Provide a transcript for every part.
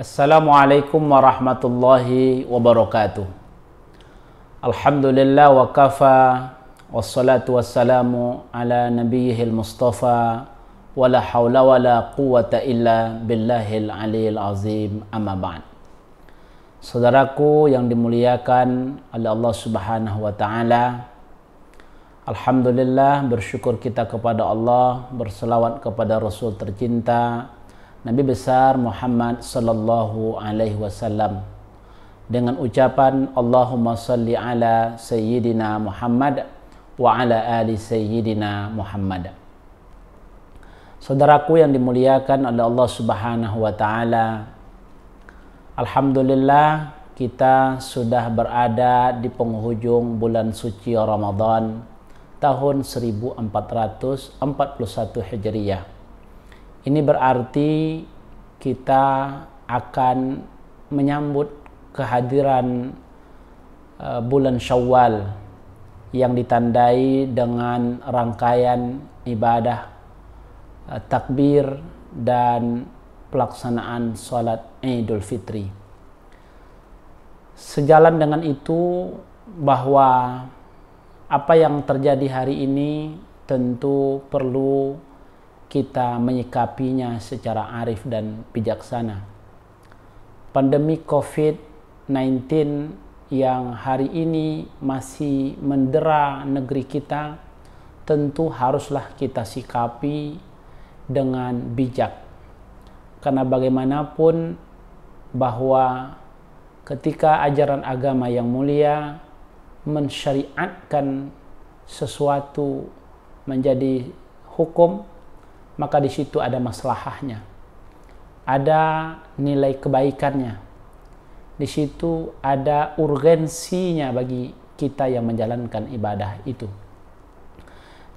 Assalamualaikum warahmatullahi wabarakatuh. Alhamdulillah wa kafa, wassalatu wassalamu ala nabiyyihil mustafa, wala hawla wala quwata illa billahil aliyil azim, amma ba'd. Saudaraku yang dimuliakan oleh Allah subhanahu wa ta'ala, alhamdulillah, bersyukur kita kepada Allah, berselawat kepada Rasul tercinta Nabi besar Muhammad sallallahu alaihi wasallam dengan ucapan Allahumma salli ala sayyidina Muhammad wa ala ali sayyidina Muhammad. Saudaraku yang dimuliakan oleh Allah Subhanahu wa taala, alhamdulillah kita sudah berada di penghujung bulan suci Ramadan tahun 1441 Hijriah. Ini berarti kita akan menyambut kehadiran bulan Syawal yang ditandai dengan rangkaian ibadah takbir dan pelaksanaan salat Idul Fitri. Sejalan dengan itu, bahwa apa yang terjadi hari ini tentu perlu kita menyikapinya secara arif dan bijaksana. Pandemi COVID-19 yang hari ini masih mendera negeri kita tentu haruslah kita sikapi dengan bijak. Karena bagaimanapun bahwa ketika ajaran agama yang mulia mensyariatkan sesuatu menjadi hukum, maka di situ ada maslahahnya, ada nilai kebaikannya, di situ ada urgensinya bagi kita yang menjalankan ibadah itu.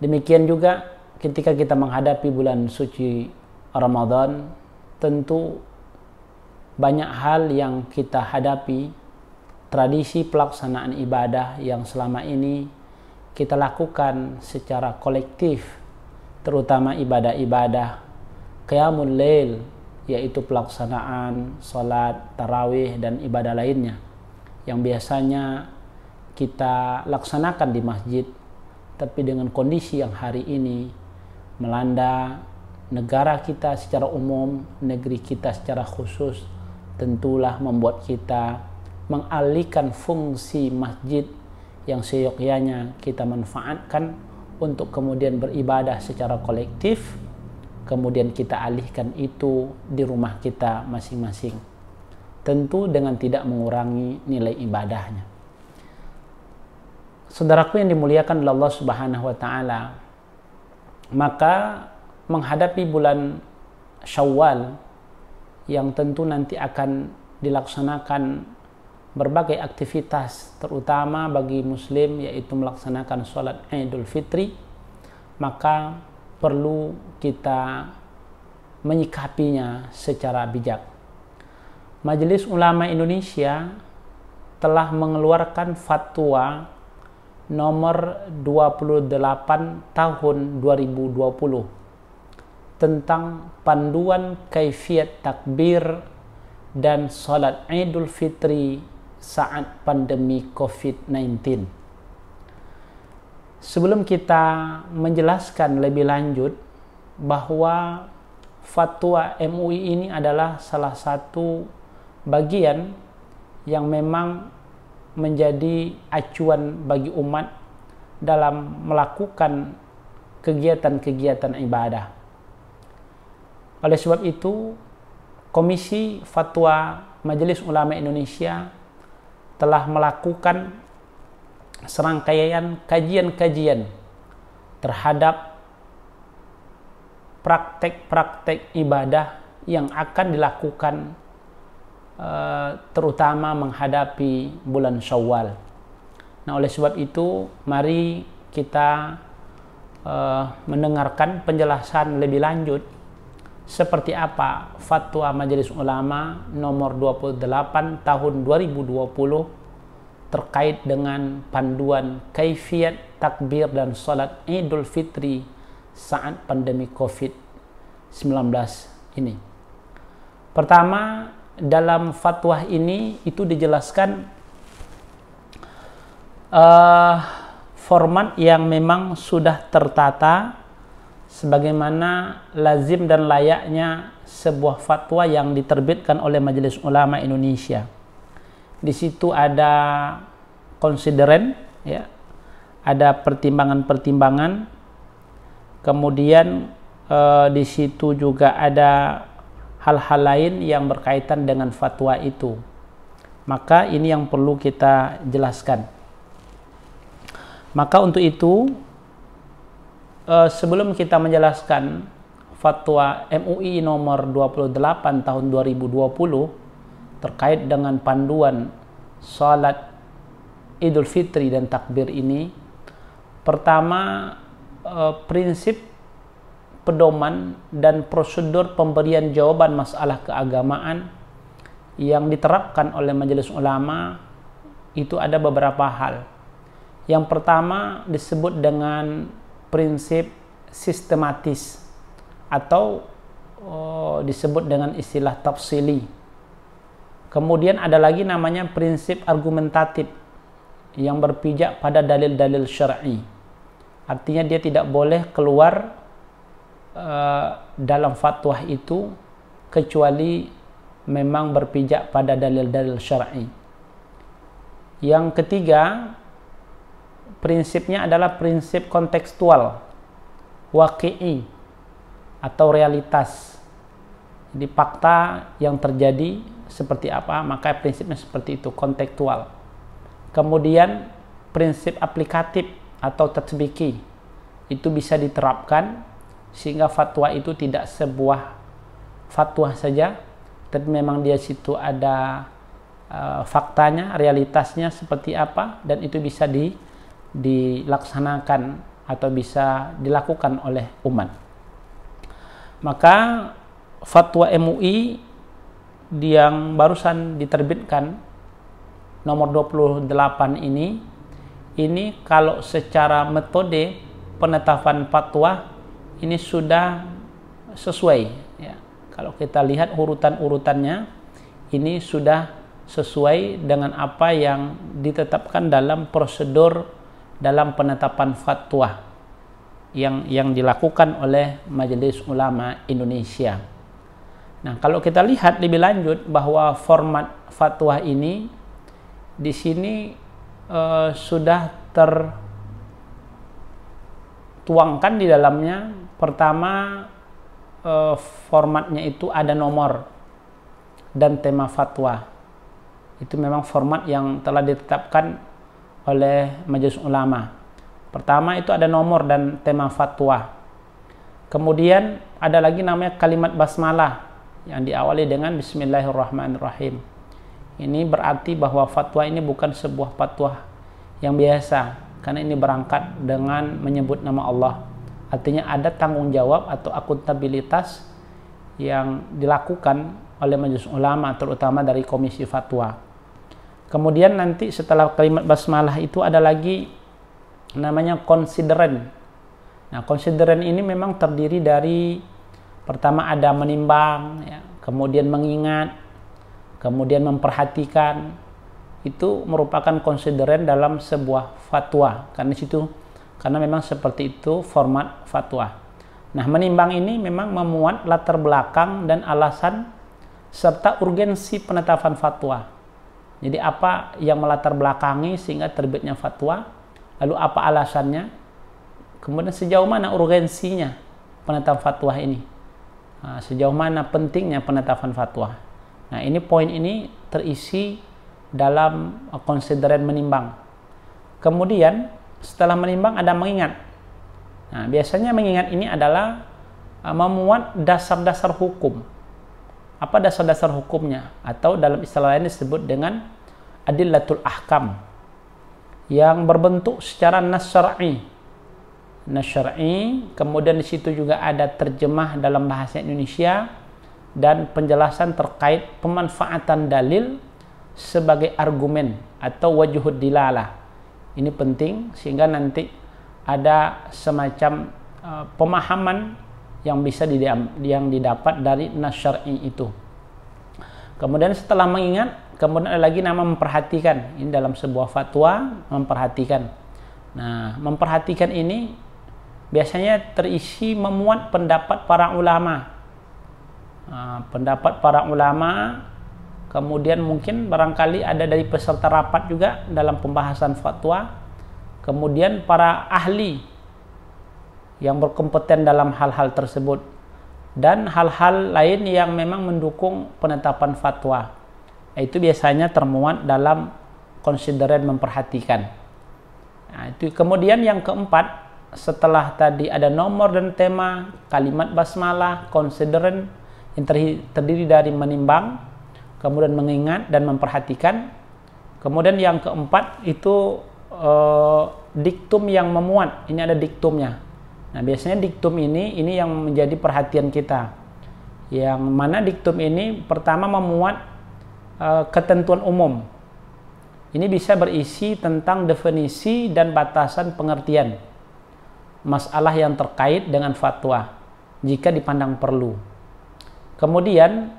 Demikian juga ketika kita menghadapi bulan suci Ramadan, tentu banyak hal yang kita hadapi, tradisi pelaksanaan ibadah yang selama ini kita lakukan secara kolektif, terutama ibadah-ibadah qiyamul lail, yaitu pelaksanaan salat tarawih dan ibadah lainnya yang biasanya kita laksanakan di masjid, tapi dengan kondisi yang hari ini melanda negara kita secara umum, negeri kita secara khusus, tentulah membuat kita mengalihkan fungsi masjid yang seyogyanya kita manfaatkan untuk kemudian beribadah secara kolektif, kemudian kita alihkan itu di rumah kita masing-masing, tentu dengan tidak mengurangi nilai ibadahnya. Saudaraku yang dimuliakan oleh Allah Subhanahu wa taala, maka menghadapi bulan Syawal yang tentu nanti akan dilaksanakan berbagai aktivitas, terutama bagi muslim, yaitu melaksanakan sholat Idul Fitri, maka perlu kita menyikapinya secara bijak. Majelis Ulama Indonesia telah mengeluarkan fatwa nomor 28 tahun 2020 tentang panduan kaifiat takbir dan sholat Idul Fitri saat pandemi COVID-19. Sebelum kita menjelaskan lebih lanjut bahwa fatwa MUI ini adalah salah satu bagian yang memang menjadi acuan bagi umat dalam melakukan kegiatan-kegiatan ibadah. Oleh sebab itu, Komisi Fatwa Majelis Ulama Indonesia telah melakukan serangkaian kajian-kajian terhadap praktek-praktek ibadah yang akan dilakukan terutama menghadapi bulan Syawal. Nah, oleh sebab itu mari kita mendengarkan penjelasan lebih lanjut seperti apa fatwa Majelis Ulama nomor 28 tahun 2020 terkait dengan panduan kaifiat takbir dan salat Idul Fitri saat pandemi COVID-19 ini. Pertama, dalam fatwa ini itu dijelaskan format yang memang sudah tertata sebagaimana lazim dan layaknya sebuah fatwa yang diterbitkan oleh Majelis Ulama Indonesia. Di situ ada konsideren, ya, ada pertimbangan-pertimbangan, kemudian di situ juga ada hal-hal lain yang berkaitan dengan fatwa itu. Maka ini yang perlu kita jelaskan. Maka untuk itu, sebelum kita menjelaskan fatwa MUI nomor 28 tahun 2020 terkait dengan panduan salat Idul Fitri dan takbir ini, pertama prinsip pedoman dan prosedur pemberian jawaban masalah keagamaan yang diterapkan oleh Majelis Ulama itu ada beberapa hal. Yang pertama disebut dengan prinsip sistematis atau disebut dengan istilah tafsili. Kemudian ada lagi namanya prinsip argumentatif yang berpijak pada dalil-dalil syar'i. Artinya dia tidak boleh keluar dalam fatwa itu kecuali memang berpijak pada dalil-dalil syar'i. Yang ketiga, prinsipnya adalah prinsip kontekstual, waqi'i atau realitas. Jadi fakta yang terjadi seperti apa, maka prinsipnya seperti itu, kontekstual. Kemudian prinsip aplikatif atau tatbiki itu bisa diterapkan sehingga fatwa itu tidak sebuah fatwa saja, tapi memang dia situ ada faktanya, realitasnya seperti apa, dan itu bisa dilaksanakan atau bisa dilakukan oleh umat. Maka fatwa MUI yang barusan diterbitkan nomor 28 ini kalau secara metode penetapan fatwa ini sudah sesuai, ya. Kalau kita lihat urutan-urutannya ini sudah sesuai dengan apa yang ditetapkan dalam prosedur dalam penetapan fatwa yang dilakukan oleh Majelis Ulama Indonesia. Nah, kalau kita lihat lebih lanjut bahwa format fatwa ini di sini sudah tertuangkan di dalamnya. Pertama, formatnya itu ada nomor dan tema fatwa. Itu memang format yang telah ditetapkan oleh Majelis Ulama. Pertama itu ada nomor dan tema fatwa. Kemudian ada lagi namanya kalimat basmalah yang diawali dengan Bismillahirrahmanirrahim. Ini berarti bahwa fatwa ini bukan sebuah fatwa yang biasa, karena ini berangkat dengan menyebut nama Allah. Artinya ada tanggung jawab atau akuntabilitas yang dilakukan oleh Majelis Ulama, terutama dari Komisi Fatwa. Kemudian nanti setelah kalimat basmalah itu ada lagi namanya konsideren. Nah, konsideren ini memang terdiri dari pertama ada menimbang, ya, kemudian mengingat, kemudian memperhatikan. Itu merupakan konsideren dalam sebuah fatwa. Karena memang seperti itu format fatwa. Nah, menimbang ini memang memuat latar belakang dan alasan serta urgensi penetapan fatwa. Jadi apa yang melatar belakangi sehingga terbitnya fatwa, lalu apa alasannya, kemudian sejauh mana urgensinya penetapan fatwa ini, sejauh mana pentingnya penetapan fatwa. Nah, ini poin ini terisi dalam konsideren menimbang. Kemudian setelah menimbang ada mengingat. Nah, biasanya mengingat ini adalah memuat dasar-dasar hukum. Apa dasar-dasar hukumnya? Atau dalam istilah lain disebut dengan adillatul ahkam, yang berbentuk secara nas syar'i. Nas syar'i, kemudian di situ juga ada terjemah dalam bahasa Indonesia dan penjelasan terkait pemanfaatan dalil sebagai argumen atau wajhud dilalah. Ini penting sehingga nanti ada semacam pemahaman yang bisa yang didapat dari nas syar'i itu. Kemudian setelah mengingat, kemudian ada lagi nama memperhatikan. Ini dalam sebuah fatwa, memperhatikan. Nah, memperhatikan ini biasanya terisi memuat pendapat para ulama. Pendapat para ulama, kemudian mungkin barangkali ada dari peserta rapat juga dalam pembahasan fatwa, kemudian para ahli yang berkompeten dalam hal-hal tersebut, dan hal-hal lain yang memang mendukung penetapan fatwa. Itu biasanya termuat dalam konsideran memperhatikan. Nah, itu kemudian yang keempat, setelah tadi ada nomor dan tema, kalimat basmalah, konsideran yang terdiri dari menimbang, kemudian mengingat dan memperhatikan. Kemudian yang keempat itu diktum yang memuat. Ini ada diktumnya. Nah, biasanya diktum ini yang menjadi perhatian kita. Yang mana diktum ini pertama memuat ketentuan umum. Ini bisa berisi tentang definisi dan batasan pengertian masalah yang terkait dengan fatwa jika dipandang perlu. Kemudian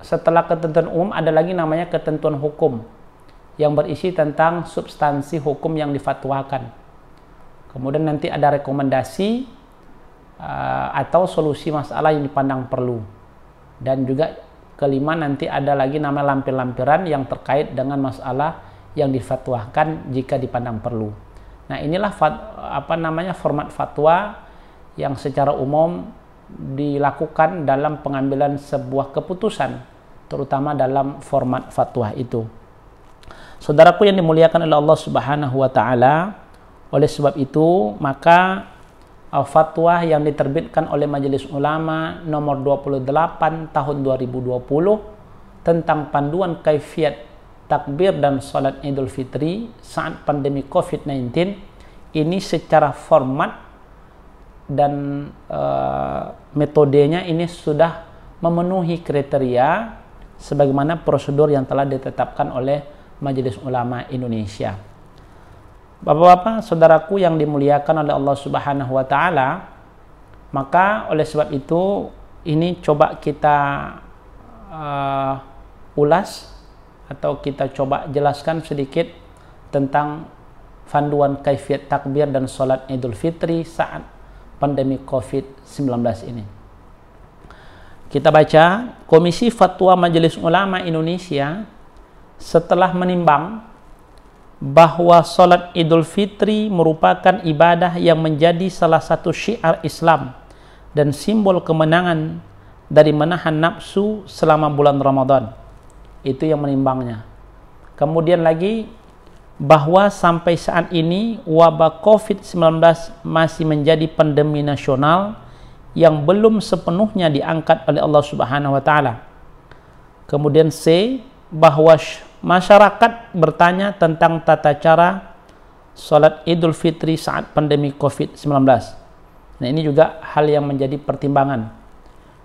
setelah ketentuan umum ada lagi namanya ketentuan hukum yang berisi tentang substansi hukum yang difatwakan. Kemudian nanti ada rekomendasi atau solusi masalah yang dipandang perlu. Dan juga kelima nanti ada lagi nama lampiran-lampiran yang terkait dengan masalah yang difatwakan jika dipandang perlu. Nah, inilah format fatwa yang secara umum dilakukan dalam pengambilan sebuah keputusan, terutama dalam format fatwa itu. Saudaraku yang dimuliakan oleh Allah Subhanahu wa taala, oleh sebab itu maka fatwa yang diterbitkan oleh Majelis Ulama nomor 28 tahun 2020 tentang panduan kaifiat takbir dan salat Idul Fitri saat pandemi COVID-19 ini secara format dan metodenya ini sudah memenuhi kriteria sebagaimana prosedur yang telah ditetapkan oleh Majelis Ulama Indonesia. Bapak-bapak, saudaraku yang dimuliakan oleh Allah Subhanahu wa taala, maka oleh sebab itu ini coba kita ulas atau kita coba jelaskan sedikit tentang panduan kaifiat takbir dan salat Idul Fitri saat pandemi COVID-19 ini. Kita baca, Komisi Fatwa Majelis Ulama Indonesia setelah menimbang bahwa salat Idul Fitri merupakan ibadah yang menjadi salah satu syiar Islam dan simbol kemenangan dari menahan nafsu selama bulan Ramadan. Itu yang menimbangnya. Kemudian lagi bahwa sampai saat ini wabah COVID-19 masih menjadi pandemi nasional yang belum sepenuhnya diangkat oleh Allah Subhanahu wa taala. Kemudian C, bahwa masyarakat bertanya tentang tata cara salat Idul Fitri saat pandemi COVID-19. Nah, ini juga hal yang menjadi pertimbangan.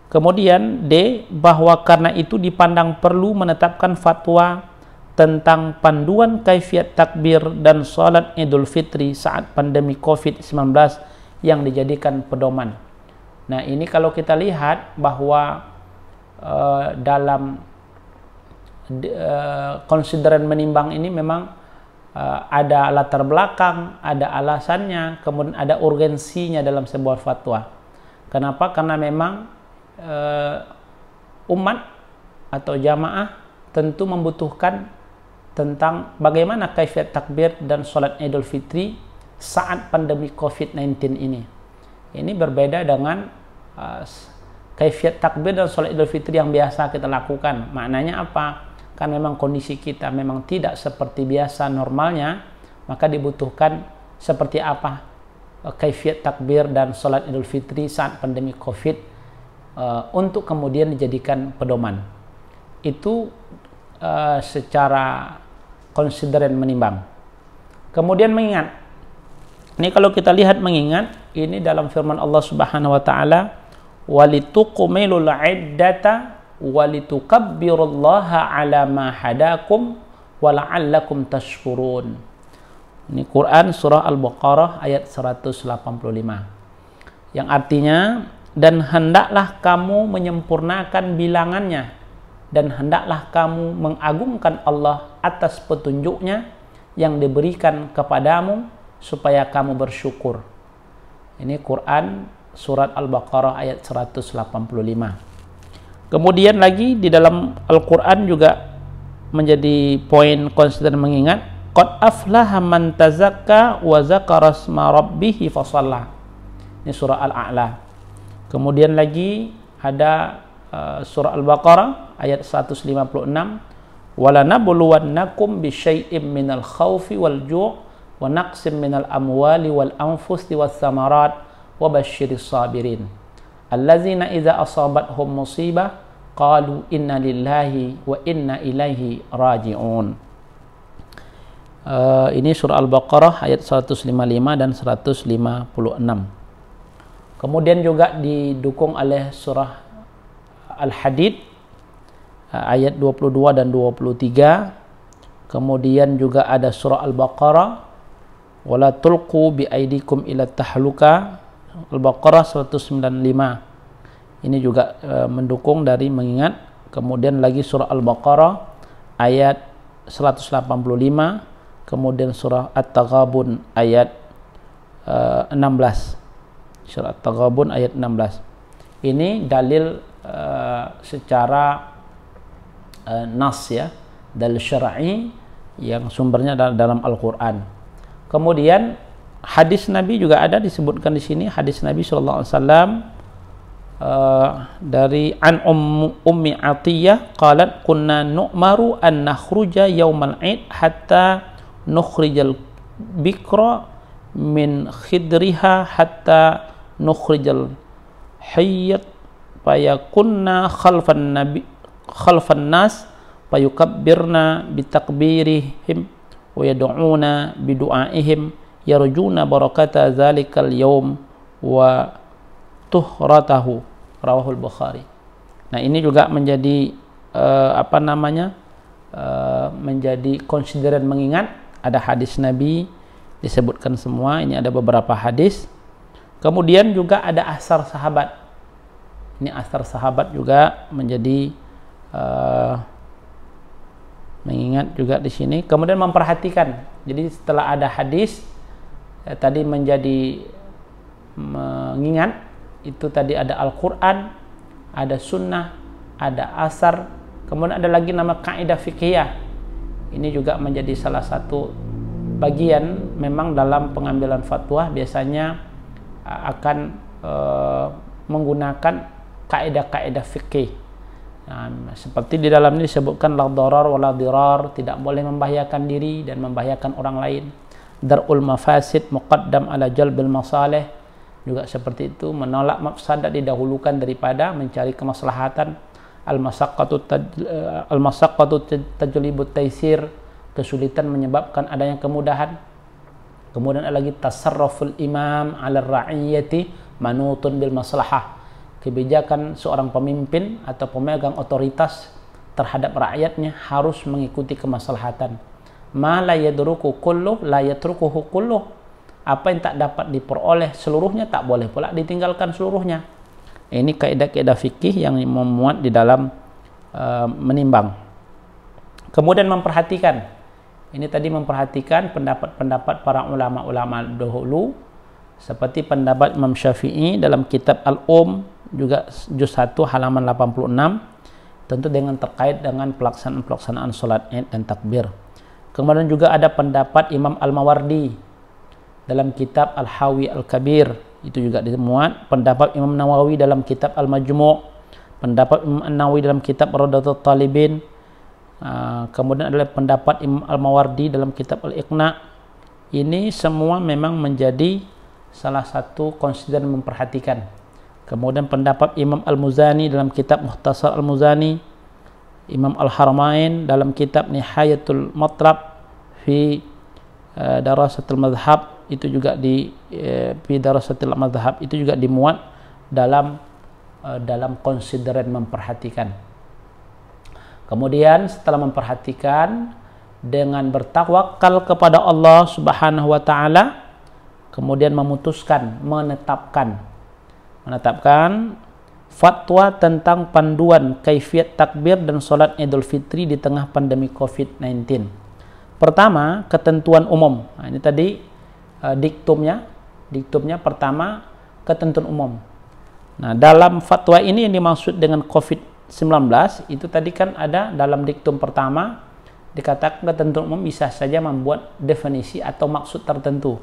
Kemudian D, bahwa karena itu dipandang perlu menetapkan fatwa tentang panduan kaifiat takbir dan salat Idul Fitri saat pandemi COVID-19 yang dijadikan pedoman. Nah, ini kalau kita lihat bahwa dalam konsideran menimbang ini memang ada latar belakang, ada alasannya, kemudian ada urgensinya dalam sebuah fatwa. Kenapa? Karena memang umat atau jamaah tentu membutuhkan tentang bagaimana kaifiat takbir dan salat Idul Fitri saat pandemi COVID-19 ini. Ini berbeda dengan kaifiat takbir dan salat Idul Fitri yang biasa kita lakukan. Maknanya apa? Kan memang kondisi kita memang tidak seperti biasa normalnya, maka dibutuhkan seperti apa kaifiat takbir dan salat Idul Fitri saat pandemi COVID untuk kemudian dijadikan pedoman. Itu secara konsideran menimbang. Kemudian mengingat. Ini kalau kita lihat mengingat, ini dalam firman Allah Subhanahu wa taala, walituqmilul iddata walitukabbirullaha ala ma hadakum wala'allakum tashkurun. Ini Quran surah Al-Baqarah ayat 185. Yang artinya, dan hendaklah kamu menyempurnakan bilangannya dan hendaklah kamu mengagungkan Allah atas petunjuknya yang diberikan kepadamu supaya kamu bersyukur. Ini Quran surat Al-Baqarah ayat 185. Kemudian lagi di dalam Al-Quran juga menjadi poin konsider mengingat, qad aflaha man tazakka wa zakara asma rabbih fa shalla. Ini surah Al-A'la. Kemudian lagi ada surah Al-Baqarah ayat 156, walanabluwannakum bisyai'im minal khawfi wal ju' wa naqsim minal amwali wal anfusi was samarat wa basyiris sabirin allazina idza asabathum musibah qalu inna lillahi wa inna ilaihi raji'un. Ini surah Al-Baqarah ayat 155 dan 156. Kemudian juga didukung oleh surah Al-Hadid ayat 22 dan 23. Kemudian juga ada surah Al-Baqarah wala tulqu bi aidikum ila tahluka, Al-Baqarah 195. Ini juga mendukung dari mengingat. Kemudian lagi surah Al-Baqarah ayat 185, kemudian surah At-Taghabun ayat 16. Surah At-Taghabun ayat 16. Ini dalil secara nas ya, dalil syar'i yang sumbernya dalam Al-Qur'an. Kemudian hadis Nabi juga ada disebutkan di sini, hadis Nabi sallallahu alaihi wasallam dari an Ummi Atiyah qalat kunna nu'maru an nakhruja yaumal 'id hatta nukhrijal bikra min khidriha hatta nukhrijal hayyat fayakunna khalfan nas fayukabbirna bitakbirihim wa yad'una bidu'aihim yarjuna barakata zalikal yaum wa tuhratahu, rawahul Bukhari. Nah, ini juga menjadi menjadi konsideran mengingat. Ada hadis Nabi disebutkan semua, ini ada beberapa hadis. Kemudian juga ada asar sahabat. Ini asar sahabat juga menjadi mengingat juga di sini. Kemudian memperhatikan. Jadi setelah ada hadis tadi menjadi mengingat, itu tadi ada Al-Quran, ada sunnah, ada asar, kemudian ada lagi nama kaidah fiqhiyah. Ini juga menjadi salah satu bagian memang dalam pengambilan fatwa biasanya akan menggunakan kaidah-kaidah fikih. Nah, seperti di dalam ini disebutkan la darar wa la dirar, tidak boleh membahayakan diri dan membahayakan orang lain. Darul mafasid muqaddam ala jalbil masalih, juga seperti itu, menolak mafsadat didahulukan daripada mencari kemaslahatan. Al-masyaqqatu tajlibut taisir, kesulitan menyebabkan adanya kemudahan. Kemudian ada lagi tasarruful imam ala ra'iyyati manutun bil maslahah, kebijakan seorang pemimpin atau pemegang otoritas terhadap rakyatnya harus mengikuti kemaslahatan. Ma la yadruku kulluh la yatrukuhu kulluh, apa yang tak dapat diperoleh seluruhnya tak boleh pula ditinggalkan seluruhnya. Ini kaidah-kaidah fikih yang memuat di dalam menimbang. Kemudian memperhatikan. Ini tadi memperhatikan pendapat-pendapat para ulama-ulama dahulu, seperti pendapat Imam Syafi'i dalam kitab juga juz 1 halaman 86, tentu dengan terkait dengan pelaksanaan salat Id dan takbir. Kemudian juga ada pendapat Imam Al-Mawardi dalam kitab Al-Hawi Al-Kabir, itu juga dimuat. Pendapat Imam Nawawi dalam kitab Al-Majmu', pendapat Imam An-Nawawi dalam kitab Radatul Talibin. Kemudian adalah pendapat Imam Al-Mawardi dalam kitab Al-Iqna. Ini semua memang menjadi salah satu konsideran memperhatikan. Kemudian pendapat Imam Al-Muzani dalam kitab Mukhtasar Al-Muzani, Imam Al-Haramain dalam kitab Nihayatul Matlab fi Darasatul Madhab, itu juga fi Darasatul Madhab, itu juga dimuat dalam konsideran memperhatikan. Kemudian setelah memperhatikan dengan bertawakal kepada Allah Subhanahu wa taala, kemudian memutuskan, menetapkan fatwa tentang panduan kaifiat takbir dan sholat Idul Fitri di tengah pandemi COVID-19. Pertama, ketentuan umum. Nah, ini tadi diktumnya pertama, ketentuan umum. Nah, dalam fatwa ini yang dimaksud dengan COVID-19 itu tadi kan ada dalam diktum pertama dikatakan ketentuan umum bisa saja membuat definisi atau maksud tertentu.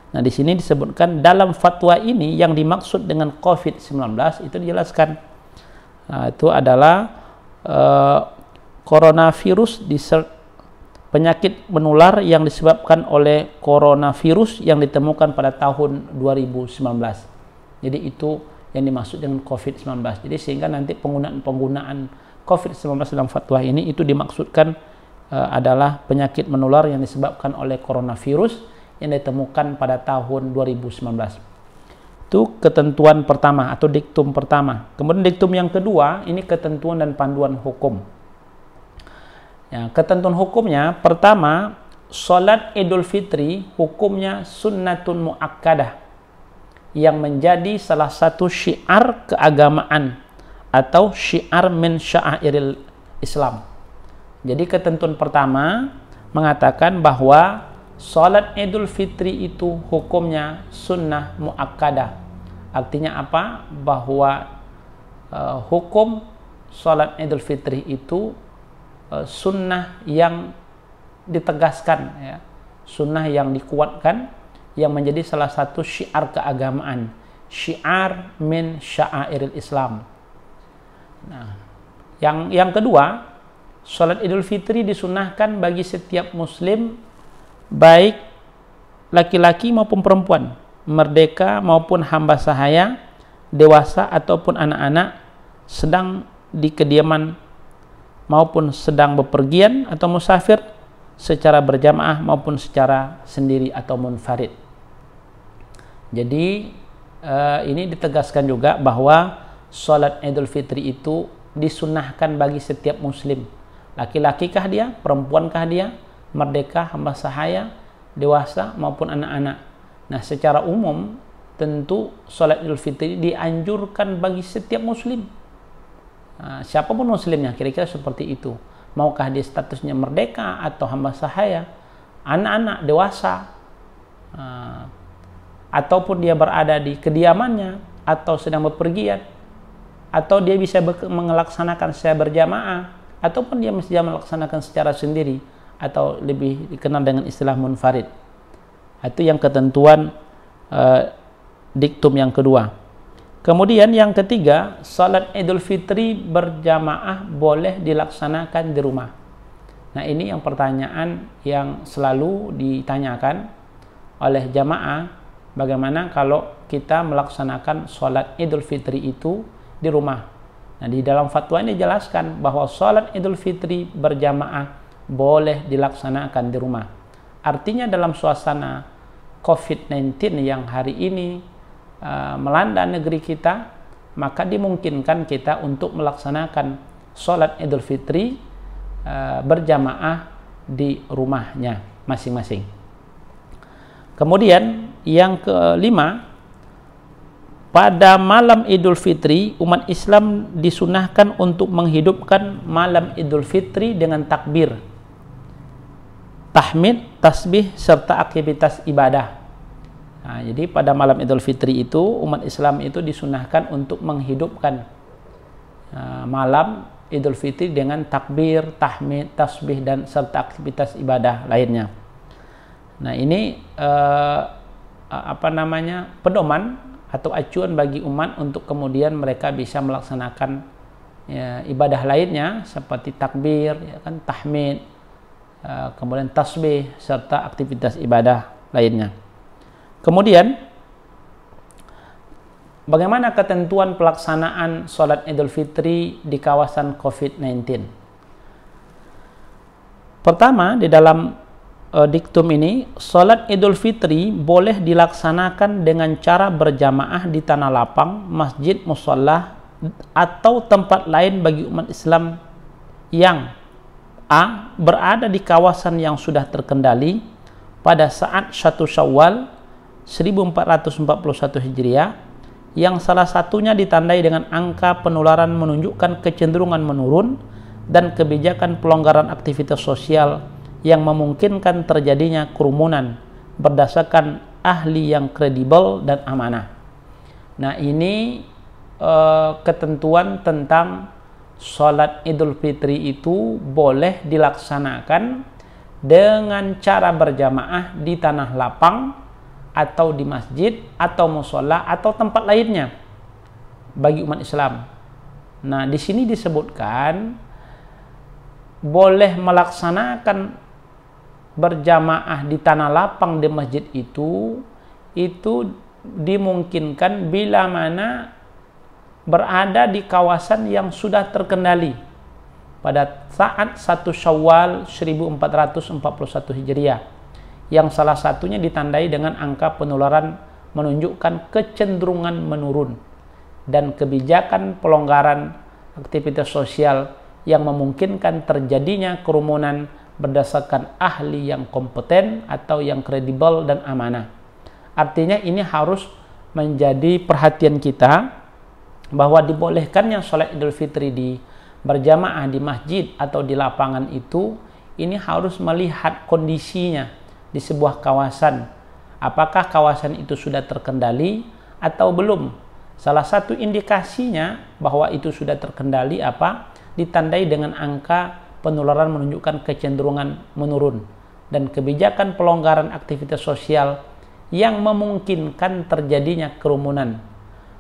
Nah, di sini disebutkan dalam fatwa ini yang dimaksud dengan COVID-19 itu dijelaskan. Nah, itu adalah coronavirus, penyakit menular yang disebabkan oleh coronavirus yang ditemukan pada tahun 2019. Jadi itu yang dimaksud dengan COVID-19. Jadi sehingga nanti penggunaan COVID-19 dalam fatwa ini itu dimaksudkan adalah penyakit menular yang disebabkan oleh coronavirus yang ditemukan pada tahun 2019. Itu ketentuan pertama atau diktum pertama. Kemudian diktum yang kedua, ini ketentuan dan panduan hukum. Ya, ketentuan hukumnya pertama, salat Idul Fitri hukumnya sunnatun muakkadah yang menjadi salah satu syiar keagamaan atau syiar min sya'airil Islam. Jadi ketentuan pertama mengatakan bahwa salat Idul Fitri itu hukumnya sunnah muakkadah. Artinya apa? Bahwa hukum salat Idul Fitri itu sunnah yang ditegaskan, ya. Sunnah yang dikuatkan, yang menjadi salah satu syiar keagamaan, syiar min sya'airil Islam. Nah, yang kedua, salat Idul Fitri disunahkan bagi setiap muslim, baik laki-laki maupun perempuan, merdeka maupun hamba sahaya, dewasa ataupun anak-anak, sedang di kediaman maupun sedang bepergian atau musafir, secara berjamaah maupun secara sendiri atau munfarid. Jadi ini ditegaskan juga bahwa salat Idul Fitri itu disunahkan bagi setiap muslim, laki-laki kah dia, perempuan kah dia, merdeka, hamba sahaya, dewasa maupun anak-anak. Nah, secara umum tentu salat Idul Fitri dianjurkan bagi setiap muslim. Nah, siapapun muslimnya, kira-kira seperti itu. Maukah dia statusnya merdeka atau hamba sahaya, anak-anak, dewasa, ataupun dia berada di kediamannya atau sedang bepergian, atau dia bisa melaksanakan secara berjamaah, ataupun dia mesti melaksanakan secara sendiri, atau lebih dikenal dengan istilah munfarid. Itu yang ketentuan diktum yang kedua. Kemudian yang ketiga, salat Idul Fitri berjamaah boleh dilaksanakan di rumah. Nah, ini yang pertanyaan yang selalu ditanyakan oleh jamaah, bagaimana kalau kita melaksanakan salat Idul Fitri itu di rumah. Nah, di dalam fatwa ini dijelaskan bahwa salat Idul Fitri berjamaah boleh dilaksanakan di rumah. Artinya dalam suasana COVID-19 yang hari ini melanda negeri kita, maka dimungkinkan kita untuk melaksanakan salat Idul Fitri berjamaah di rumahnya masing-masing. Kemudian yang kelima, pada malam Idul Fitri umat Islam disunahkan untuk menghidupkan malam Idul Fitri dengan takbir, tahmid, tasbih, serta aktivitas ibadah. Nah, jadi pada malam Idul Fitri itu umat Islam itu disunahkan untuk menghidupkan malam Idul Fitri dengan takbir, tahmid, tasbih, dan serta aktivitas ibadah lainnya. Nah, ini pedoman atau acuan bagi umat untuk kemudian mereka bisa melaksanakan ibadah lainnya seperti takbir, ya kan, tahmid, kemudian tasbih, serta aktivitas ibadah lainnya. Kemudian bagaimana ketentuan pelaksanaan salat Idul Fitri di kawasan COVID-19? Pertama, di dalam diktum ini, salat Idul Fitri boleh dilaksanakan dengan cara berjamaah di tanah lapang, masjid, musholla, atau tempat lain bagi umat Islam yang A. berada di kawasan yang sudah terkendali pada saat 1 Syawal 1441 Hijriah yang salah satunya ditandai dengan angka penularan menunjukkan kecenderungan menurun dan kebijakan pelonggaran aktivitas sosial yang memungkinkan terjadinya kerumunan berdasarkan ahli yang kredibel dan amanah. Nah, ini ketentuan tentang sholat Idul Fitri itu boleh dilaksanakan dengan cara berjamaah di tanah lapang atau di masjid atau musola atau tempat lainnya bagi umat Islam. Nah, di sini disebutkan boleh melaksanakan berjamaah di tanah lapang di masjid itu dimungkinkan bila mana berada di kawasan yang sudah terkendali pada saat 1 Syawal 1441 Hijriah, yang salah satunya ditandai dengan angka penularan menunjukkan kecenderungan menurun dan kebijakan pelonggaran aktivitas sosial yang memungkinkan terjadinya kerumunan berdasarkan ahli yang kompeten atau yang kredibel dan amanah. Artinya ini harus menjadi perhatian kita bahwa dibolehkannya sholat Idul Fitri di berjamaah di masjid atau di lapangan itu, ini harus melihat kondisinya di sebuah kawasan. Apakah kawasan itu sudah terkendali atau belum? Salah satu indikasinya bahwa itu sudah terkendali ditandai dengan angka penularan menunjukkan kecenderungan menurun dan kebijakan pelonggaran aktivitas sosial yang memungkinkan terjadinya kerumunan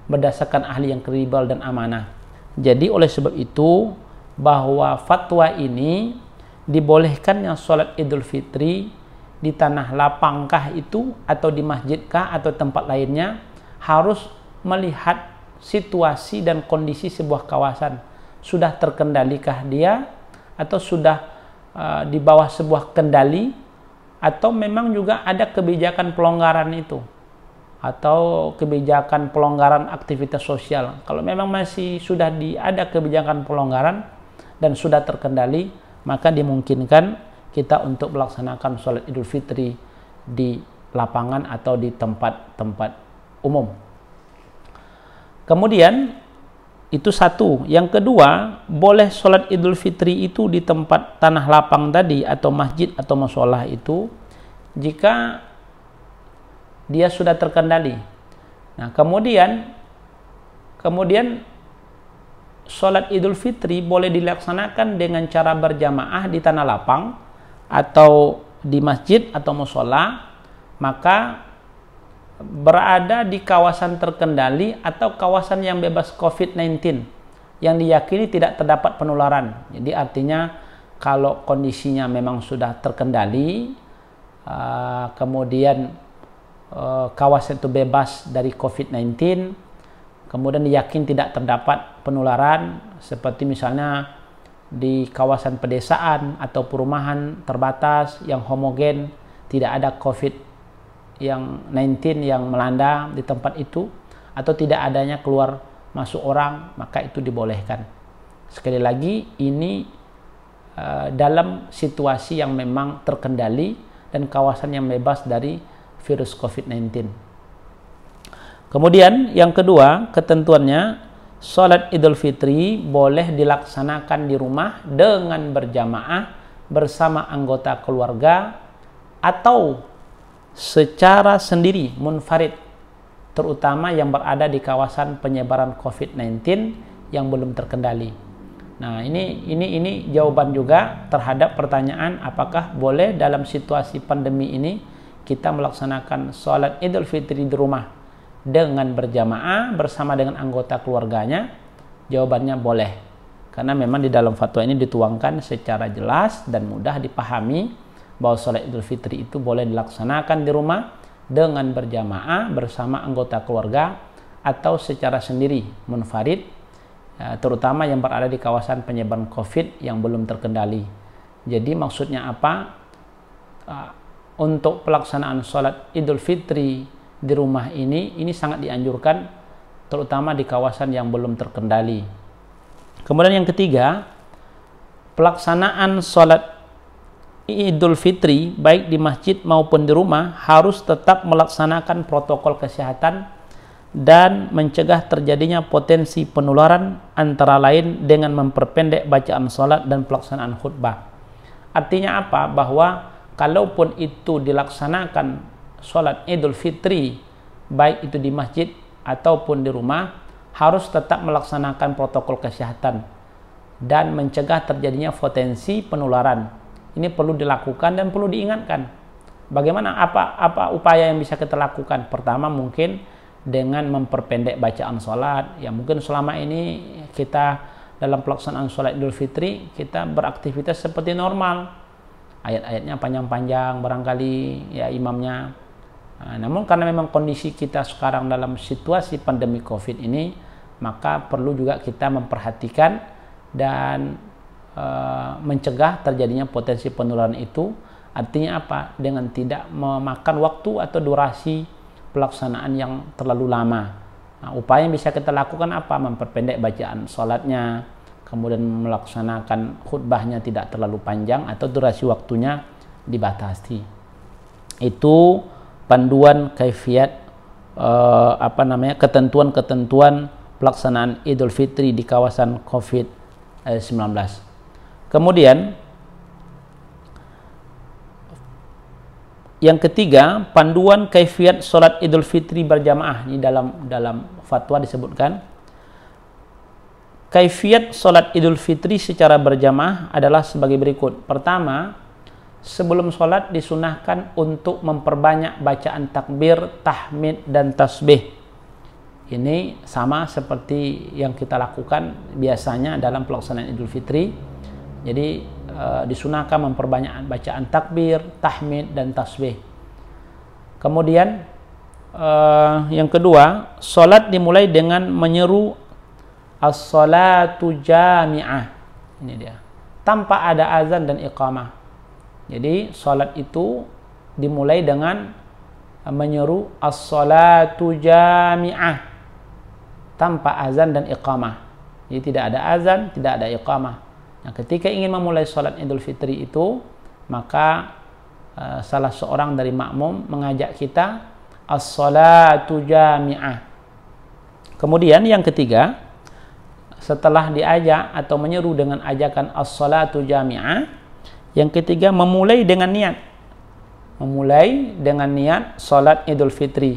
berdasarkan ahli yang kredibel dan amanah. Jadi oleh sebab itu bahwa fatwa ini dibolehkannya sholat Idul Fitri di tanah lapangkah itu atau di masjidkah atau tempat lainnya harus melihat situasi dan kondisi sebuah kawasan. Sudah terkendalikah dia atau sudah di bawah sebuah kendali, atau memang juga ada kebijakan pelonggaran itu atau kebijakan pelonggaran aktivitas sosial. Kalau memang masih sudah ada kebijakan pelonggaran dan sudah terkendali, maka dimungkinkan kita untuk melaksanakan sholat Idul Fitri di lapangan atau di tempat-tempat umum. Kemudian itu satu. Yang kedua, boleh sholat Idul Fitri itu di tempat tanah lapang tadi atau masjid atau musholah itu jika dia sudah terkendali. Nah, kemudian sholat Idul Fitri boleh dilaksanakan dengan cara berjamaah di tanah lapang atau di masjid atau mushola, maka berada di kawasan terkendali atau kawasan yang bebas COVID-19 yang diyakini tidak terdapat penularan. Jadi artinya kalau kondisinya memang sudah terkendali, kemudian kawasan itu bebas dari COVID-19, kemudian diyakin tidak terdapat penularan, seperti misalnya di kawasan pedesaan atau perumahan terbatas yang homogen, tidak ada COVID-19 yang melanda di tempat itu, atau tidak adanya keluar masuk orang, maka itu dibolehkan. Sekali lagi, ini dalam situasi yang memang terkendali dan kawasan yang bebas dari virus COVID-19. Kemudian yang kedua, ketentuannya sholat Idul Fitri boleh dilaksanakan di rumah dengan berjamaah bersama anggota keluarga atau secara sendiri munfarid, terutama yang berada di kawasan penyebaran COVID-19 yang belum terkendali. Nah, ini jawaban juga terhadap pertanyaan apakah boleh dalam situasi pandemi ini kita melaksanakan sholat Idul Fitri di rumah dengan berjamaah bersama dengan anggota keluarganya. Jawabannya boleh, karena memang di dalam fatwa ini dituangkan secara jelas dan mudah dipahami bahwa sholat Idul Fitri itu boleh dilaksanakan di rumah dengan berjamaah bersama anggota keluarga atau secara sendiri munfarid, terutama yang berada di kawasan penyebaran COVID yang belum terkendali. Jadi maksudnya apa? Untuk pelaksanaan sholat Idul Fitri di rumah ini sangat dianjurkan, terutama di kawasan yang belum terkendali. Kemudian yang ketiga, pelaksanaan sholat Idul Fitri baik di masjid maupun di rumah harus tetap melaksanakan protokol kesehatan dan mencegah terjadinya potensi penularan antara lain dengan memperpendek bacaan salat dan pelaksanaan khutbah. Artinya apa? Bahwa kalaupun itu dilaksanakan salat Idul Fitri baik itu di masjid ataupun di rumah, harus tetap melaksanakan protokol kesehatan dan mencegah terjadinya potensi penularan. Ini perlu dilakukan dan perlu diingatkan. Bagaimana apa upaya yang bisa kita lakukan? Pertama mungkin dengan memperpendek bacaan sholat. Ya mungkin selama ini kita dalam pelaksanaan sholat Idul Fitri kita beraktivitas seperti normal, ayat-ayatnya panjang-panjang barangkali ya imamnya. Namun karena memang kondisi kita sekarang dalam situasi pandemi COVID ini, maka perlu juga kita memperhatikan dan mencegah terjadinya potensi penularan itu. Artinya apa? Dengan tidak memakan waktu atau durasi pelaksanaan yang terlalu lama. Nah, upaya yang bisa kita lakukan apa? Memperpendek bacaan sholatnya, kemudian melaksanakan khutbahnya tidak terlalu panjang atau durasi waktunya dibatasi. Itu panduan kaifiat ketentuan-ketentuan pelaksanaan Idul Fitri di kawasan COVID-19. Kemudian yang ketiga, panduan kaifiat salat Idul Fitri berjamaah. Ini dalam fatwa disebutkan, kaifiat salat Idul Fitri secara berjamaah adalah sebagai berikut. Pertama, sebelum salat disunahkan untuk memperbanyak bacaan takbir, tahmid dan tasbih. Ini sama seperti yang kita lakukan biasanya dalam pelaksanaan Idul Fitri. Jadi disunahkan memperbanyak bacaan takbir, tahmid dan tasbih. Kemudian yang kedua, salat dimulai dengan menyeru as-salatu jami'ah. Ini dia, tanpa ada azan dan iqamah. Jadi salat itu dimulai dengan menyeru as-salatu jami'ah tanpa azan dan iqamah. Jadi tidak ada azan, tidak ada iqamah. Nah, ketika ingin memulai salat Idul Fitri itu, maka salah seorang dari makmum mengajak kita as-salatu jami'ah. Kemudian yang ketiga, setelah diajak atau menyeru dengan ajakan as-salatu jami'ah, yang ketiga memulai dengan niat. Memulai dengan niat salat Idul Fitri,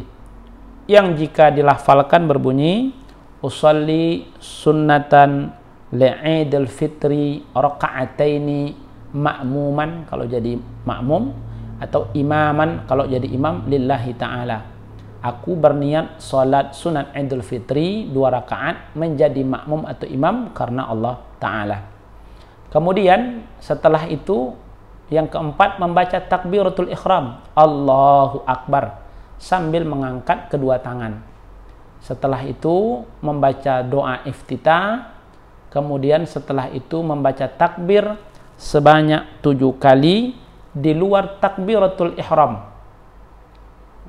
yang jika dilafalkan berbunyi usolli sunnatan li'idul fitri raka'ataini ma'muman kalau jadi makmum, atau imaman kalau jadi imam, lillahi ta'ala. Aku berniat salat sunat Idul Fitri 2 rakaat menjadi makmum atau imam karena Allah Ta'ala. Kemudian setelah itu yang keempat, membaca takbiratul ihram, Allahu Akbar, sambil mengangkat kedua tangan. Setelah itu membaca doa iftitah. Kemudian setelah itu membaca takbir sebanyak 7 kali di luar takbiratul ihram.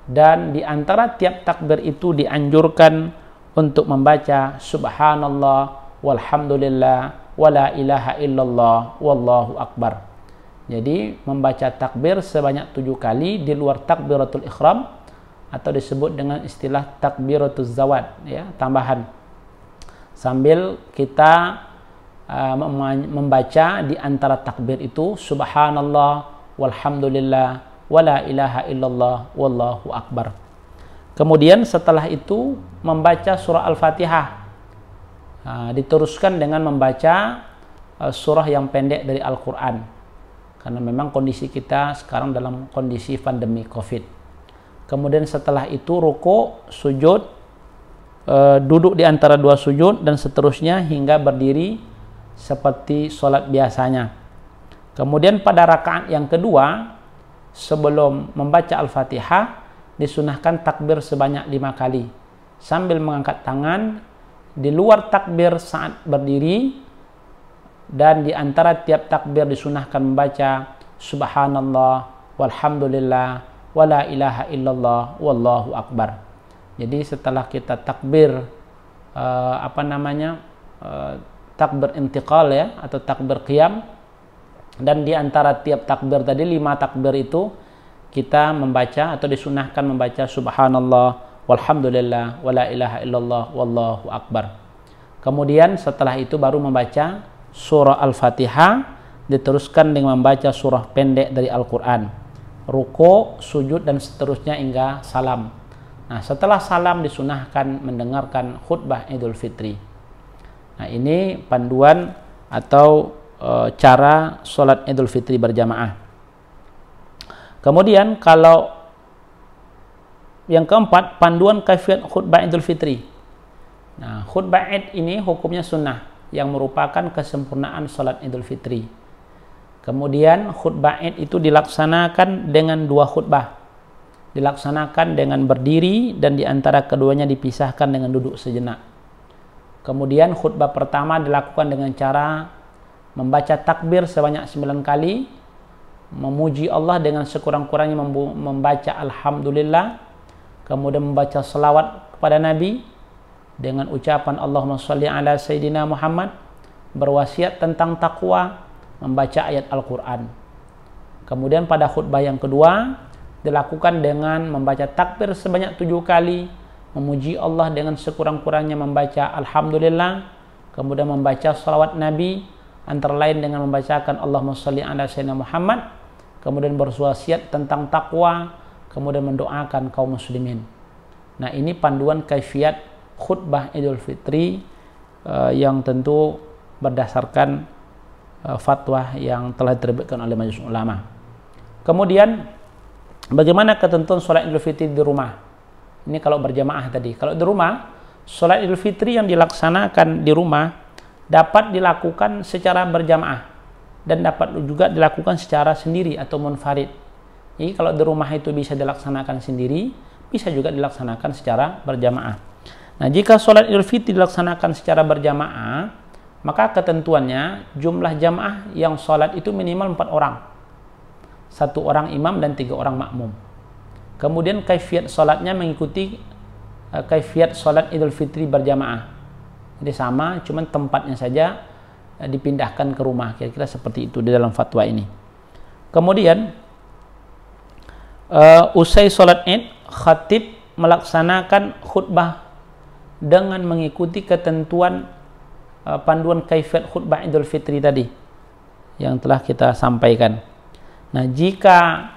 Dan di antara tiap takbir itu dianjurkan untuk membaca subhanallah walhamdulillah wala ilaha illallah wallahu akbar. Jadi membaca takbir sebanyak 7 kali di luar takbiratul ihram, atau disebut dengan istilah takbiratul zawad, ya, tambahan. Sambil kita membaca di antara takbir itu subhanallah walhamdulillah wala ilaha illallah wallahu akbar. Kemudian setelah itu membaca surah Al-Fatihah. Diteruskan dengan membaca surah yang pendek dari Al-Quran, karena memang kondisi kita sekarang dalam kondisi pandemi COVID. Kemudian setelah itu ruku, sujud, duduk di antara 2 sujud dan seterusnya hingga berdiri seperti sholat biasanya. Kemudian pada rakaat yang kedua, sebelum membaca Al-Fatihah, disunahkan takbir sebanyak 5 kali sambil mengangkat tangan di luar takbir saat berdiri, dan di antara tiap takbir disunahkan membaca subhanallah walhamdulillah wala ilaha illallah wallahu akbar. Jadi setelah kita takbir takbir intiqal, ya, atau takbir qiyam, dan di antara tiap takbir tadi 5 takbir itu kita membaca atau disunahkan membaca subhanallah walhamdulillah, wala ilaha illallah, wallahu akbar. Kemudian setelah itu baru membaca surah Al-Fatihah, diteruskan dengan membaca surah pendek dari Al-Quran, ruku, sujud, dan seterusnya hingga salam. Nah, setelah salam disunahkan mendengarkan khutbah Idul Fitri. Nah, ini panduan atau cara sholat Idul Fitri berjamaah. Kemudian kalau yang keempat, panduan kaifiat khutbah Idul Fitri. Nah, khutbah Id ini hukumnya sunnah yang merupakan kesempurnaan sholat Idul Fitri. Kemudian khutbah Id itu dilaksanakan dengan dua khutbah. Dilaksanakan dengan berdiri dan di antara keduanya dipisahkan dengan duduk sejenak. Kemudian khutbah pertama dilakukan dengan cara membaca takbir sebanyak 9 kali, memuji Allah dengan sekurang-kurangnya membaca Alhamdulillah, kemudian membaca selawat kepada Nabi dengan ucapan Allahumma sholli ala Sayyidina Muhammad, berwasiat tentang takwa, membaca ayat Al-Quran. Kemudian pada khutbah yang kedua dilakukan dengan membaca takbir sebanyak 7 kali, memuji Allah dengan sekurang-kurangnya membaca Alhamdulillah, kemudian membaca salawat Nabi, antara lain dengan membacakan Allahumma sholli ala Sayyidina Muhammad, kemudian berwasiat tentang takwa, kemudian mendoakan kaum muslimin. Nah, ini panduan kaifiat khutbah Idul Fitri yang tentu berdasarkan fatwa yang telah diterbitkan oleh Majelis Ulama. Kemudian bagaimana ketentuan sholat Idul Fitri di rumah? Ini kalau berjamaah tadi. Kalau di rumah, sholat Idul Fitri yang dilaksanakan di rumah dapat dilakukan secara berjamaah dan dapat juga dilakukan secara sendiri atau munfarid. Jadi kalau di rumah itu bisa dilaksanakan sendiri, bisa juga dilaksanakan secara berjamaah. Nah, jika sholat Idul Fitri dilaksanakan secara berjamaah, maka ketentuannya jumlah jamaah yang sholat itu minimal 4 orang. 1 orang imam dan 3 orang makmum. Kemudian kaifiat sholatnya mengikuti kaifiat sholat Idul Fitri berjamaah. Jadi sama, cuman tempatnya saja dipindahkan ke rumah. Kira-kira seperti itu di dalam fatwa ini. Kemudian usai sholat Id, khatib melaksanakan khutbah dengan mengikuti ketentuan panduan kaifiat khutbah Idul Fitri tadi yang telah kita sampaikan. Nah, jika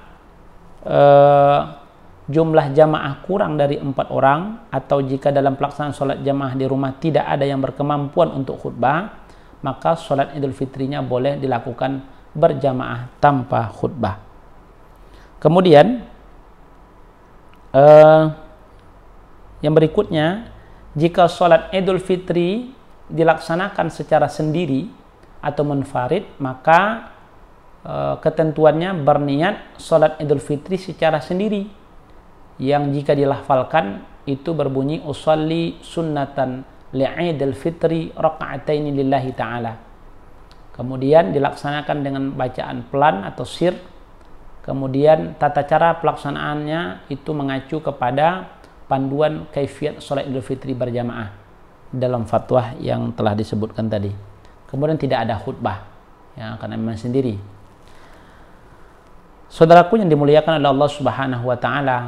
jumlah jamaah kurang dari 4 orang, atau jika dalam pelaksanaan sholat jamaah di rumah tidak ada yang berkemampuan untuk khutbah, maka sholat Idul Fitrinya boleh dilakukan berjamaah tanpa khutbah. Kemudian yang berikutnya, jika sholat Idul Fitri dilaksanakan secara sendiri atau munfarid, maka ketentuannya berniat sholat Idul Fitri secara sendiri, yang jika dilafalkan itu berbunyi usolli sunnatan li'idil fitri raka'ataini lillahi ta'ala. Kemudian dilaksanakan dengan bacaan pelan atau sir. Kemudian tata cara pelaksanaannya itu mengacu kepada panduan kaifiat sholat Idul Fitri berjamaah dalam fatwa yang telah disebutkan tadi. Kemudian tidak ada khutbah, ya, karena memang sendiri. Saudaraku yang dimuliakan oleh Allah Subhanahu wa taala.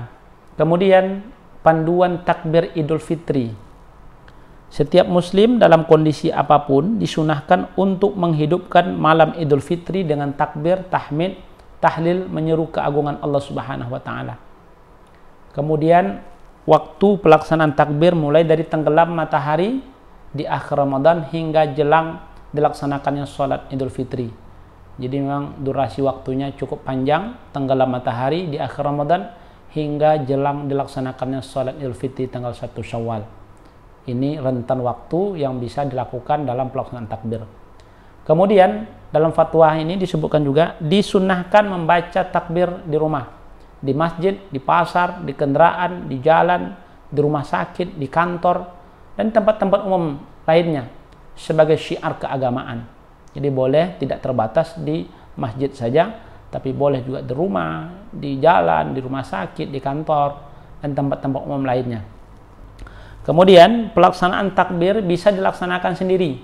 Kemudian panduan takbir Idul Fitri. Setiap muslim dalam kondisi apapun disunahkan untuk menghidupkan malam Idul Fitri dengan takbir, tahmid, tahlil, menyeru keagungan Allah Subhanahu wa taala. Kemudian waktu pelaksanaan takbir mulai dari tenggelam matahari di akhir Ramadan hingga jelang dilaksanakannya sholat Idul Fitri. Jadi memang durasi waktunya cukup panjang, tenggelam matahari di akhir Ramadan hingga jelang dilaksanakannya sholat Idul Fitri tanggal 1 Syawal. Ini rentan waktu yang bisa dilakukan dalam pelaksanaan takbir. Kemudian dalam fatwa ini disebutkan juga disunnahkan membaca takbir di rumah, di masjid, di pasar, di kendaraan, di jalan, di rumah sakit, di kantor, dan tempat-tempat umum lainnya sebagai syiar keagamaan. Jadi boleh tidak terbatas di masjid saja, tapi boleh juga di rumah, di jalan, di rumah sakit, di kantor, dan tempat-tempat umum lainnya. Kemudian pelaksanaan takbir bisa dilaksanakan sendiri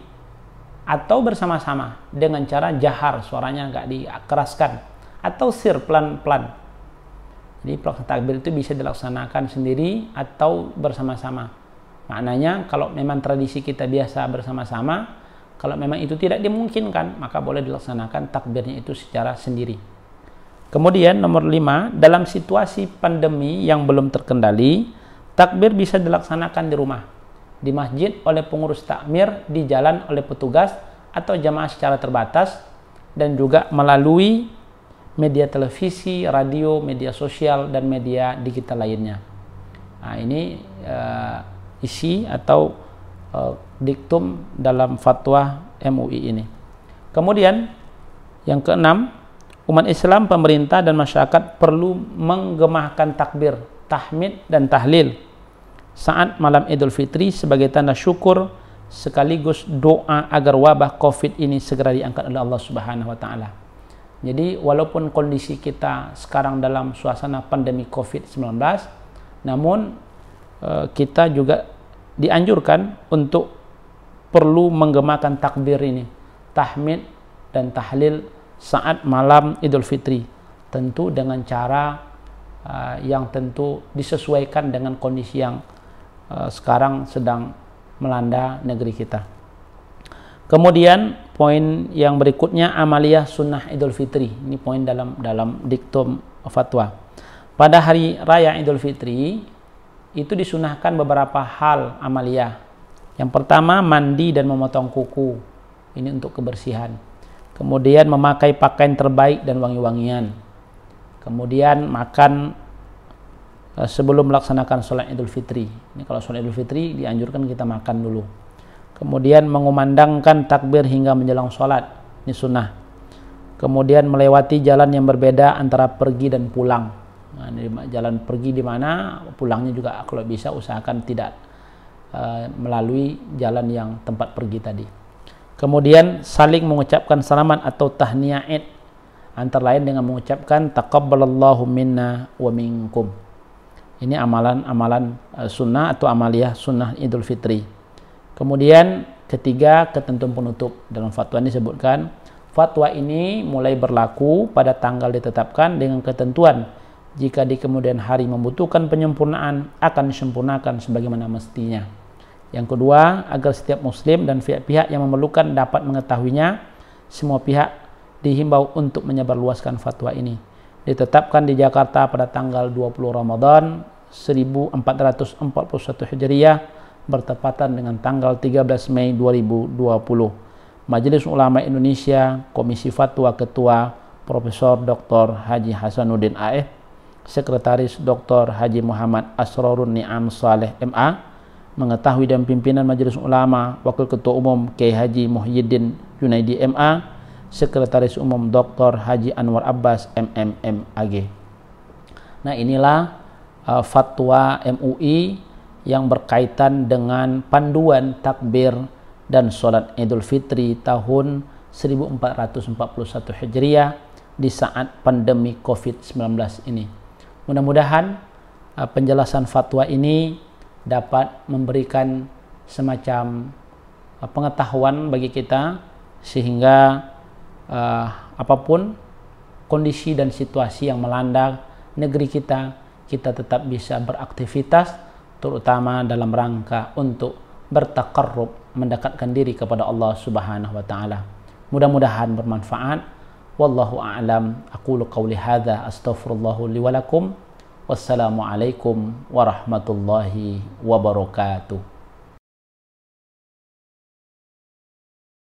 atau bersama-sama dengan cara jahar, suaranya nggak dikeraskan, atau sir, pelan-pelan. Jadi pelaksanaan takbir itu bisa dilaksanakan sendiri atau bersama-sama. Maknanya kalau memang tradisi kita biasa bersama-sama, kalau memang itu tidak dimungkinkan, maka boleh dilaksanakan takbirnya itu secara sendiri. Kemudian nomor 5, dalam situasi pandemi yang belum terkendali, takbir bisa dilaksanakan di rumah, di masjid oleh pengurus takmir, di jalan oleh petugas atau jamaah secara terbatas, dan juga melalui media televisi, radio, media sosial, dan media digital lainnya. Nah, ini isi atau diktum dalam fatwa MUI ini. Kemudian yang keenam, umat Islam, pemerintah, dan masyarakat perlu menggemahkan takbir, tahmid, dan tahlil saat malam Idul Fitri sebagai tanda syukur sekaligus doa agar wabah COVID ini segera diangkat oleh Allah Subhanahu wa taala. Jadi walaupun kondisi kita sekarang dalam suasana pandemi COVID-19, namun kita juga dianjurkan untuk perlu menggemakan takbir ini, tahmid dan tahlil saat malam Idul Fitri, tentu dengan cara yang tentu disesuaikan dengan kondisi yang sekarang sedang melanda negeri kita. Kemudian poin yang berikutnya, amaliyah sunnah Idul Fitri. Ini poin dalam diktum fatwa. Pada hari raya Idul Fitri itu disunahkan beberapa hal amaliyah. Yang pertama, mandi dan memotong kuku. Ini untuk kebersihan. Kemudian memakai pakaian terbaik dan wangi-wangian. Kemudian makan sebelum melaksanakan sholat Idul Fitri. Ini kalau sholat Idul Fitri dianjurkan kita makan dulu. Kemudian mengumandangkan takbir hingga menjelang sholat. Ini sunnah. Kemudian melewati jalan yang berbeda antara pergi dan pulang. Nah, jalan pergi di mana, pulangnya juga kalau bisa usahakan tidak melalui jalan yang tempat pergi tadi. Kemudian saling mengucapkan salaman atau tahniyah Id, antara lain dengan mengucapkan taqabbalallahu minna wa minkum. Ini amalan-amalan sunnah atau amaliyah sunnah Idul Fitri. Kemudian ketiga, ketentuan penutup. Dalam fatwa ini disebutkan, fatwa ini mulai berlaku pada tanggal ditetapkan dengan ketentuan jika di kemudian hari membutuhkan penyempurnaan, akan disempurnakan sebagaimana mestinya. Yang kedua, agar setiap muslim dan pihak-pihak yang memerlukan dapat mengetahuinya, semua pihak dihimbau untuk menyebarluaskan fatwa ini. Ditetapkan di Jakarta pada tanggal 20 Ramadan 1441 Hijriah, bertepatan dengan tanggal 13 Mei 2020. Majelis Ulama Indonesia, Komisi Fatwa Ketua Profesor Dr. Haji Hasanuddin AF, Sekretaris Dr. Haji Muhammad Asrorun Ni'am Saleh MA, mengetahui dan pimpinan Majelis Ulama, Wakil Ketua Umum Kiai Haji Muhyiddin Junaidi MA, Sekretaris Umum Dr. Haji Anwar Abbas MMAG. Nah, inilah fatwa MUI yang berkaitan dengan panduan takbir dan sholat Idul Fitri tahun 1441 Hijriah di saat pandemi COVID-19 ini. Mudah-mudahan penjelasan fatwa ini dapat memberikan semacam pengetahuan bagi kita, sehingga apapun kondisi dan situasi yang melanda negeri kita, kita tetap bisa beraktivitas, terutama dalam rangka untuk bertaqarrub, mendekatkan diri kepada Allah Subhanahu wa taala. Mudah-mudahan bermanfaat. Wallahu a'lam. Aqulu qawli hadza astaghfirullahu li wa lakum. Wassalamu alaikum warahmatullahi wabarakatuh.